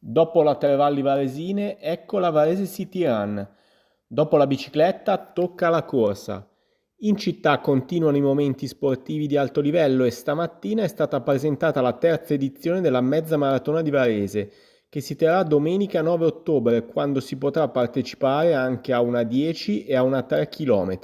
Dopo la Tre Valli Varesine, ecco la Varese City Run. Dopo la bicicletta, tocca la corsa. In città continuano i momenti sportivi di alto livello e stamattina è stata presentata la terza edizione della mezza maratona di Varese, che si terrà domenica 9 ottobre, quando si potrà partecipare anche a una 10 e a una 3 km.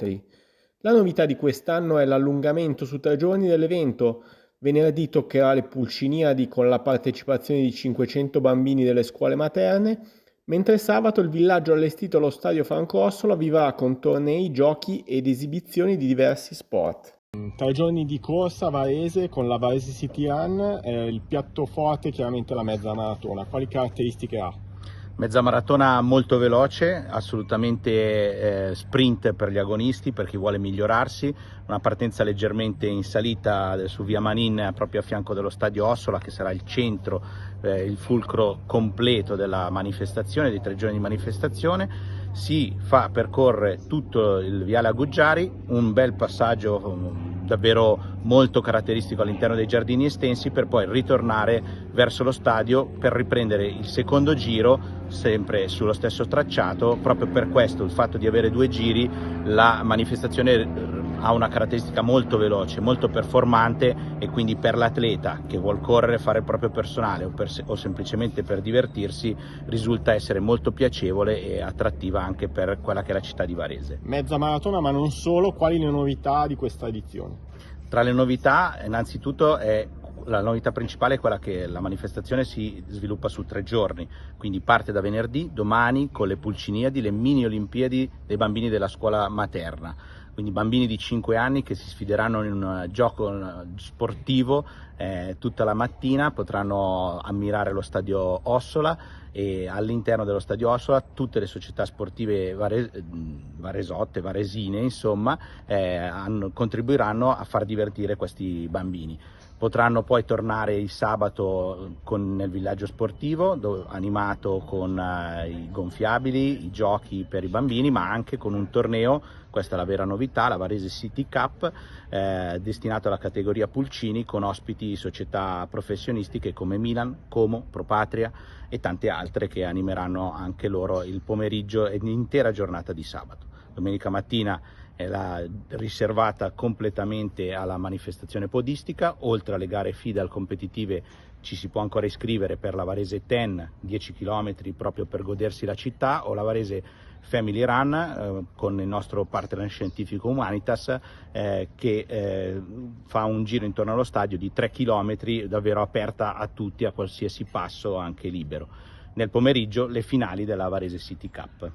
La novità di quest'anno è l'allungamento su 3 giorni dell'evento. Venerdì toccherà le Pulciniadi con la partecipazione di 500 bambini delle scuole materne, mentre sabato il villaggio allestito allo stadio Franco Ossola vivrà con tornei, giochi ed esibizioni di diversi sport. 3 giorni di corsa a Varese con la Varese City Run, il piatto forte è chiaramente la mezza maratona. Quali caratteristiche ha? Mezza maratona molto veloce, assolutamente sprint per gli agonisti, per chi vuole migliorarsi, una partenza leggermente in salita su via Manin proprio a fianco dello stadio Ossola, che sarà il centro, il fulcro completo della manifestazione, dei 3 giorni di manifestazione. Si percorre tutto il viale Aguggiari, un bel passaggio davvero molto caratteristico all'interno dei giardini estensi, per poi ritornare verso lo stadio per riprendere il secondo giro sempre sullo stesso tracciato. Proprio per questo, il fatto di avere 2 giri, la manifestazione ha una caratteristica molto veloce, molto performante, e quindi per l'atleta che vuol correre, fare il proprio personale o semplicemente per divertirsi, risulta essere molto piacevole e attrattiva anche per quella che è la città di Varese. Mezza maratona, ma non solo, quali le novità di questa edizione? Tra le novità, innanzitutto, la novità principale è quella che la manifestazione si sviluppa su 3 giorni, quindi parte da venerdì, domani, con le Pulciniadi, le mini Olimpiadi dei bambini della scuola materna. Quindi bambini di 5 anni che si sfideranno in un gioco sportivo tutta la mattina, potranno ammirare lo stadio Ossola, e all'interno dello stadio Ossola tutte le società sportive varesotte, varesine, insomma, contribuiranno a far divertire questi bambini. Potranno poi tornare il sabato nel villaggio sportivo, animato con i gonfiabili, i giochi per i bambini, ma anche con un torneo, questa è la vera novità, la Varese City Cup, destinato alla categoria Pulcini, con ospiti società professionistiche come Milan, Como, Propatria e tante altre, che animeranno anche loro il pomeriggio e l'intera giornata di sabato. Domenica mattina è riservata completamente alla manifestazione podistica. Oltre alle gare FIDAL competitive, ci si può ancora iscrivere per la Varese 10, 10 km proprio per godersi la città, o la Varese Family Run con il nostro partner scientifico Humanitas, che fa un giro intorno allo stadio di 3 km, davvero aperta a tutti, a qualsiasi passo anche libero. Nel pomeriggio le finali della Varese City Cup.